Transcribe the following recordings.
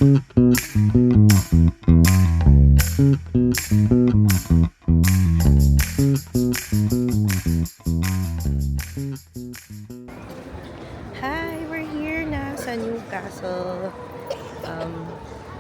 Hi! We're here na sa Newcastle.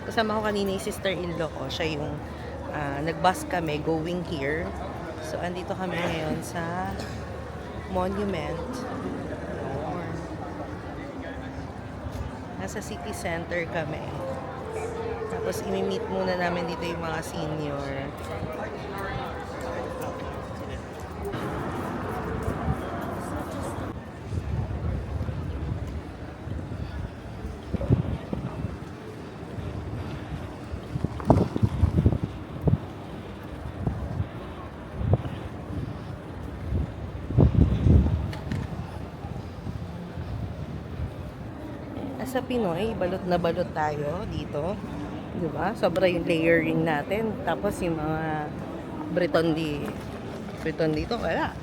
Kasama ko kanina yung sister-in-law ko. Siya yung nag-bus kami going here. So, andito kami ngayon sa Monument. Nasa city center kami. Tapos, imi-meet muna namin dito yung mga senior. Sa Pinoy, balot na balot tayo dito. Di ba? Sobra yung layering natin. Tapos yung mga Briton dito, wala.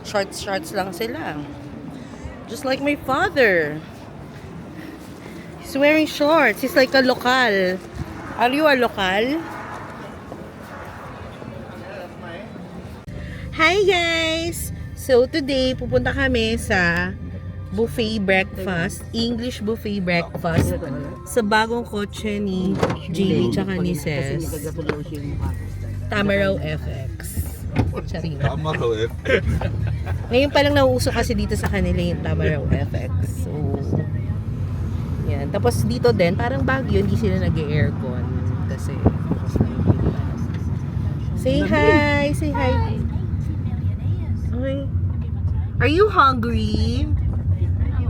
Shorts lang sila. Just like my father. He's wearing shorts. He's like a lokal. Are you a lokal? Hi guys! So today, pupunta kami sa buffet breakfast, English buffet breakfast sa bagong kotse ni Jamie tsaka ni Ses. Tamaraw FX. Charina. Tamaraw FX. Ngayon pa lang nauuso kasi dito sa kanila yung Tamaraw FX. So, yan. Tapos dito din, parang Baguio, hindi sila nag-aircon. Kasi, say hi! Say hi! Okay. Are you hungry?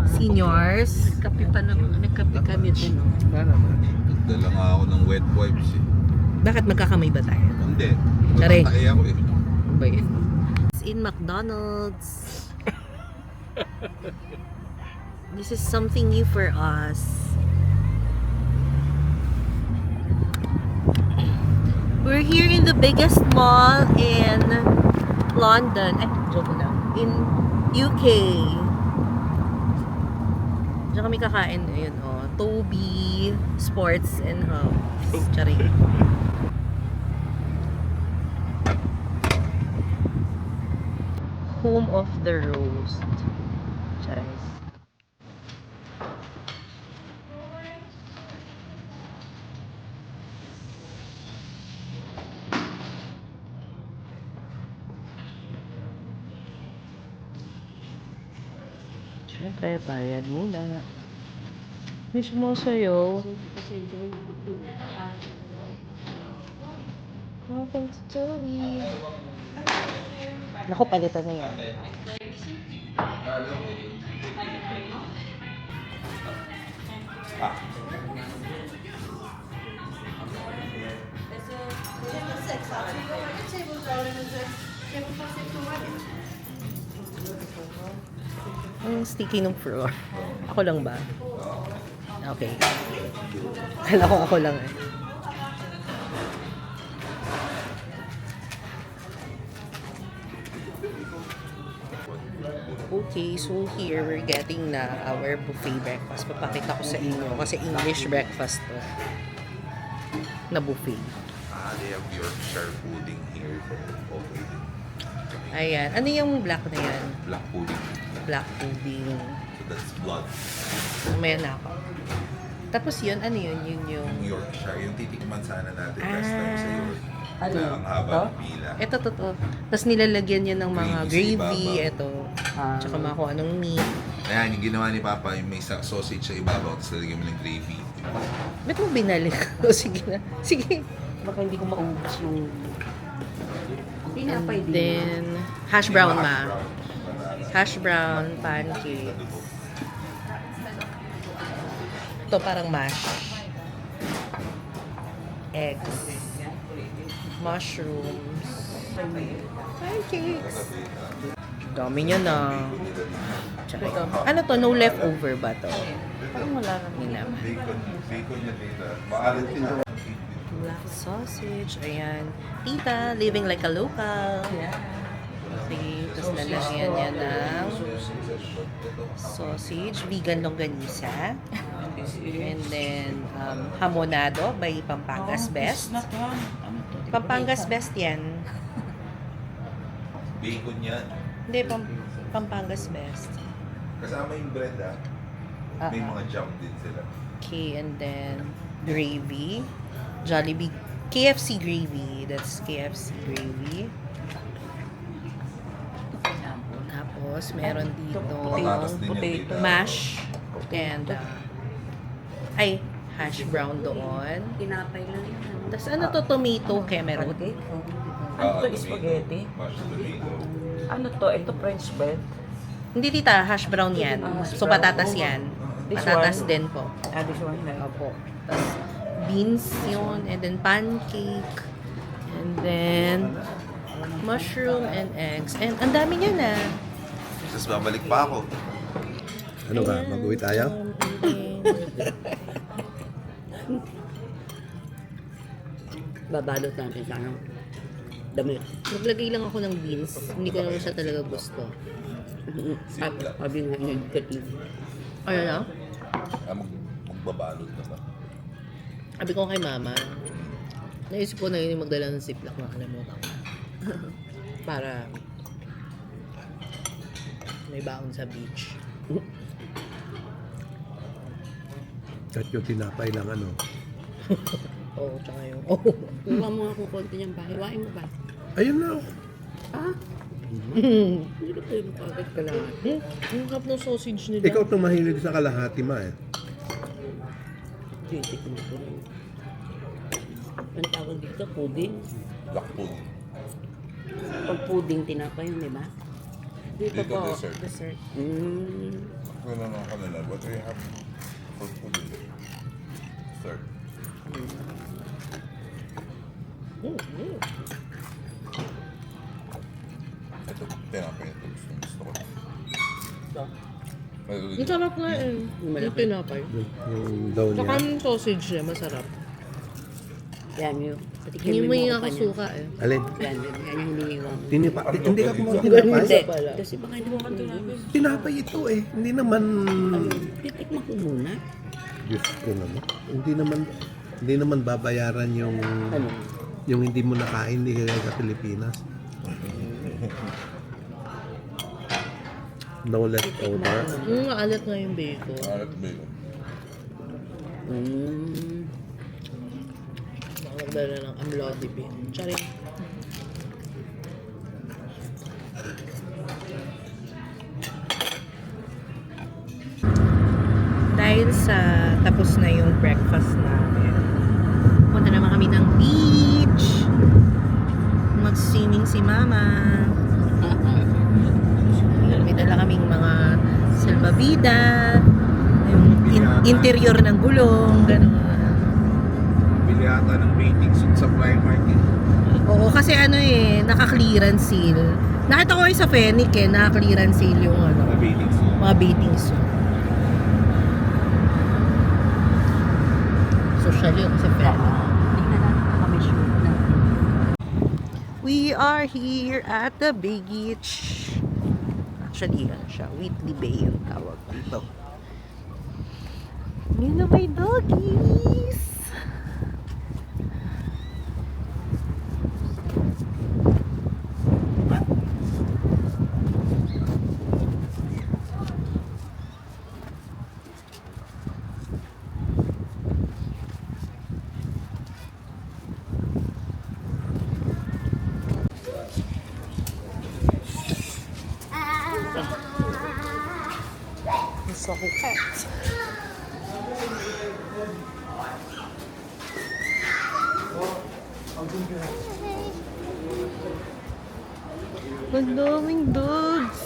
Seniors? Nagkape pa naman. Nagkape kami din. Dala nga ako ng wet wipes eh. Bakit magkakamay ba tayo? Hindi. Tari. Matatay ako eh. Ba yun? It's in McDonald's. This is something new for us. We're here in the biggest mall in London. Ay, joke lang. In UK. Diyan kami kakain. Ayun, oh. Toby Sports and Hubs. Charing. Home of the Roast. Charing. Siyempre, bayad muna. Wish mo sa'yo. Welcome to Toby. Naku, palitan na yan. Ang sticky ng floor. Ako lang ba? Okay. Kala ko ako lang eh. Okay, so here we're getting na our buffet breakfast. Papakita ko sa inyo kasi English breakfast to. Na buffet. They have Yorkshire pudding here. Okay. Ayan. Ano yung black na yan? Black pudding. Black pudding. So that's blood. Mamaya na ako. Tapos yun, ano yun? Yun yung... Yorkshire. Yung titikman sana natin last time sa York. Ano? Na ang haba ng pila. Ito, to. Tapos nilalagyan niya ng mga Gravy sa gravy. ibabaw. Ito. Tsaka mga kung anong meat. Ayan, yung ginawa ni Papa, yung may sausage sa ibabaw, tapos lalagyan mo ng gravy. Ba't mo binalik? O, sige na. Sige. Baka hindi ko maubos yung... Tinapay And din. then, hash brown ma. Hash brown, pancake. Ito parang mash. Eggs. Mushrooms. Pancakes. Dami niya na. Tsaka, ano to? No leftover ba to? Parang wala na. Hindi naman. Bacon na dito. Maalat din ako. Black sausage. Ayan. Tita, living like a local. Yeah. Okay, tapos lalagyan niya ng sausage, vegan longganisa. And then, hamonado by Pampangas Best. Pampangas Best yan. Bacon yan. Hindi, Pampangas Best. Kasama yung bread May mga jam din sila. Okay, and then gravy. Jollibee. KFC gravy. That's KFC gravy. Tapos, meron dito Patatas din yan dito. mash and hash brown doon. Tinapay lang yan. Tapos ano to? Tomato kemerut. Ano to, spaghetti? Mashed tomato. Ano to? Ito French bread? Hindi tita, hash brown yan. So patatas yan. This Patatas one? din po. This one na. Opo. Tapos beans yun. And then pancake. And then mushroom and eggs. And ang dami niya na. Tapos babalik pa ako. Ano ka? Mag-uwi tayo? Babalot natin sa ano. Damit. Naglagay lang ako ng beans. Hindi ko naman siya talaga gusto. Sabi nga yung katin. Ano na? Magbabalot na ba? Sabi ko kay mama, naisip ko na yun yung magdala ng ziplock na kalimutan ko. Para may baon sa beach. At yung tinapay lang ano. Oo, tsaka yung... Kuha mo ako konti niyang pahiwain mo ba? Ayun na. Ah? Hindi ko tayo makagad ka lahat. Ang harap ng sausage nila. Ikaw itong mahilig sa kalahati ma eh. Hindi ko na po. Ang tawag dito, pudding. Black food. Pag pudding tinapay yun, di ba? Dito dessert. Dessert. Ano na kanila? What do you have for food? Dessert. Ito, tinapay ito. Gusto ko. Ang sarap nga eh. Yung tinapay. Yung daw Tsaka niya. yung sausage niya, masarap. Yan yun. Hindi mo yung suka eh. Alin? Yan yung hinihiwa mo. Hindi ka kumain Hindi. tinapay? Kasi baka hindi mo tinapay. Tinapay ito eh. Hindi naman... Titikman ko muna. Diyos ko naman. Hindi naman babayaran yung... Ano? Yung hindi mo nakain, hindi kaya sa Pilipinas. No leftover. Alat nga yung bacon. Alat bacon. Baka magdala ng amlodipine. Charing. Dahil sa tapos na yung breakfast namin, punta naman kami ng beach. Mag-swimming si mama. May dala kaming mga salbabida, yung interior ng gulong, gano'n. Bili ata ng bathing suit sa Primark. Oo, kasi ano eh, naka-clearance sale. Nakita ko yung sa Fenix eh, naka-clearance sale yung ano, Bathing suit. mga bathing suit. Social yun sa Fenix. Tingnan natin kung kami sure na. We are here at the beach. Actually, ano siya, Whitley Bay yung tawag dito. Yun na may doggies! So cute. Ang daming dogs.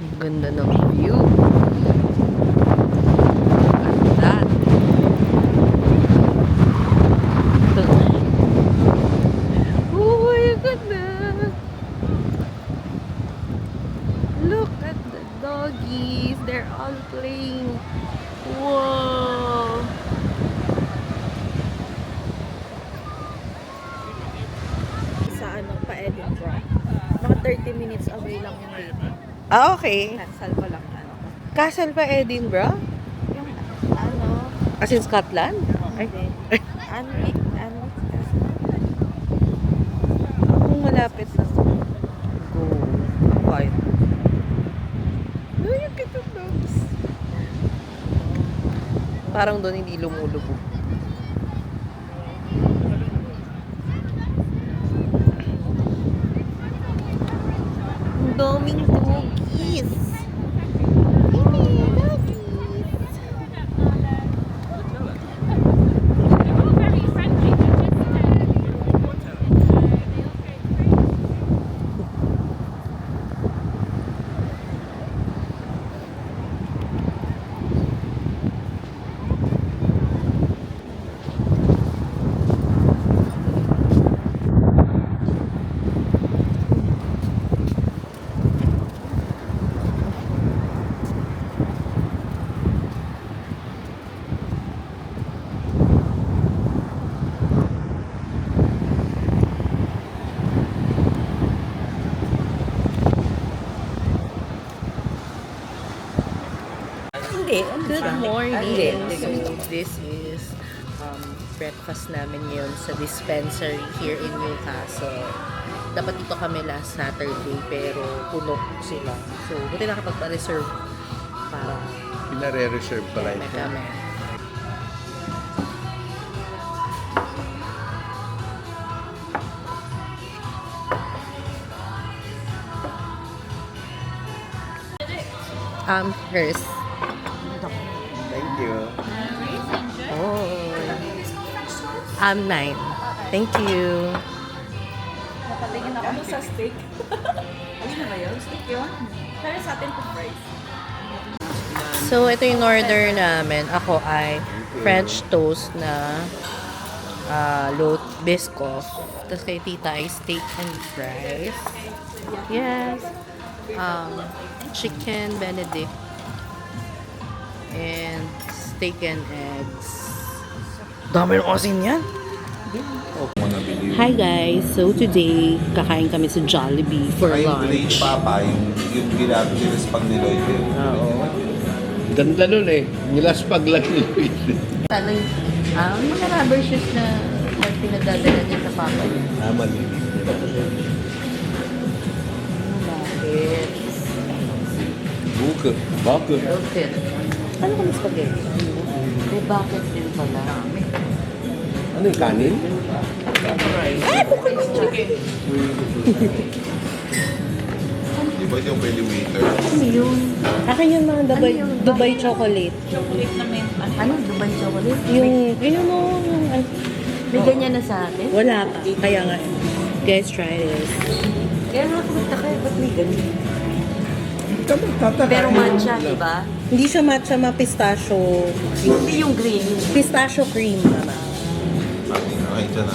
Ang ganda ng view. Ganda. Oh my goodness. Look at the doggies. They're all playing. Whoa. 30 minutes away lang yung dito. Ah, okay. Castle pa lang ano. Castle pa Edinburgh? Yung ano, As in Scotland? Ay, Anwick Castle. kung malapit sa go. Quiet. Ay, ang cute ng dogs. Parang doon hindi lumulubog. Ang daming doggies. Hey, doggies. Hindi. Good morning. Hindi. So, this is breakfast namin ngayon sa dispensary here in Newcastle. Dapat dito kami last Saturday pero puno sila. So, buti nakapagpa-reserve para Pinare-reserve pala kami ito. kami. First. Thank you. Oh. 9. Thank you. Napatingin ako sa steak. Alin na ba yun? Steak yun? Pero sa atin po fries. So, ito yung order namin. Ako ay French toast na loaf biscoff. Tapos kay tita ay steak and fries. Yes. Chicken benedict. And steak and eggs. Dami ng asin yan. Hi guys! So today, kakain kami sa Jollibee for Saka yung grade lunch. papa, yung ginamit nila sa pang-Niloy. Oo. Ganda nun eh. Nilaspag lang nila. Tanong, mga rubber shoes na pinagdadala niya sa papa niya. Mali. Bakit? Buka. Bakit? Okay. Ano kami spaghetti? May bucket din pala. Ano yung kanin? Di ba yung pwede waiter? Ano yun? Akin yung mga Dubai, Ano yun? Dubai chocolate. Chocolate na may... Ano? Dubai chocolate? Yung mo, May ganyan na sa atin? wala pa. Kaya nga, guys, try this. Kaya nga kumita kayo, ba't may ganyan? Tataka. Pero matcha, di ba? Hindi siya matcha, pistachio. Hindi yung green. Pistachio cream naman. Ay, dyan na.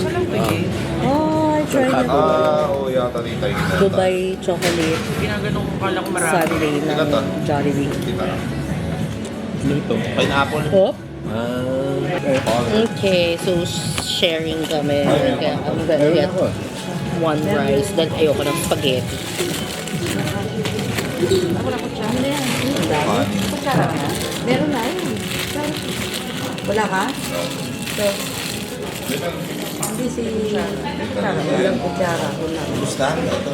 Oh, I tried it. Oo, yata rin tayo ginata. Dubai chocolate Ginaganon ko kala ko sundae ng Ilan to? Jollibee. Kita. Ano ito? Pineapple. Oh, Okay. okay. So, sharing kami. Kaya I'm gonna Meron get ako. one rice dahil ayoko ng spaghetti. Ako na kutsara na yan. Kutsara na? Meron na yun. Wala ka? So, hindi si kutsara. Walang kutsara. Wala. Gusta? Ito.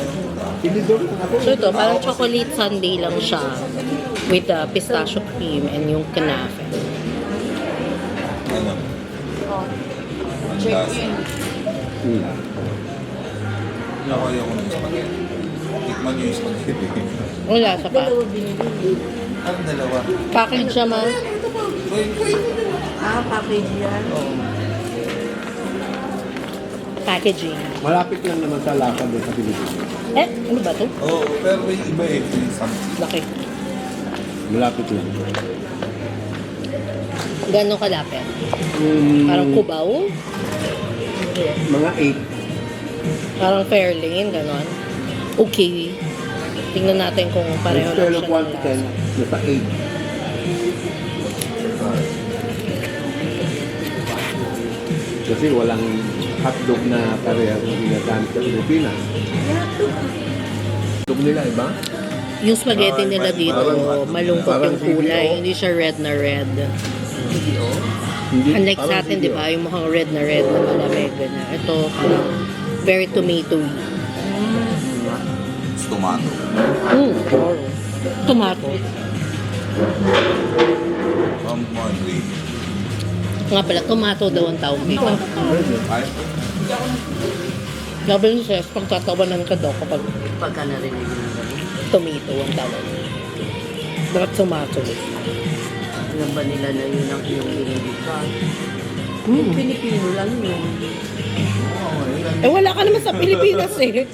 Tinidor ako. So, ito, parang chocolate sundae lang siya with the pistachio cream and yung kanafe. Ano? Oh. Ang lasa. Ako yung spaghetti. Tikman nyo yung spaghetti. Wala sa pa. Dalawa binili. Ang dalawa. Package naman. Package yan. Packaging. Malapit lang naman sa lakad doon sa Pilipinas. Ano ba to? Oo, pero may iba eh. May something. Laki. Malapit lang. Gano'ng kalapit? Parang Cubao? Mga 8. Parang Fairlane, gano'n. Okay. Tingnan natin kung pareho lang Scale siya of 1 ng to lasa. 10, nasa 8. Kasi walang hotdog na parehas na ginagamit sa Pilipinas. Gusto nila, iba? Yung spaghetti nila dito, malungkot yung kulay. Hindi siya red na red. Hindi. Unlike sa Parang atin, di video. ba? Yung mukhang red na malamig. Ganyan. Ito, very tomato-y. It's tomato. Tomato. Monthly. Nga pala, tomato daw ang tawag dito. Ay, Sabi ni Ses, pagtatawanan ka daw kapag Pagka narinig yung gano'n. tomato ang tawag. Bakit tomato? Alam ba nila na yun ang iyong binibigay? Pilipino lang yun. Eh wala ka naman sa Pilipinas eh.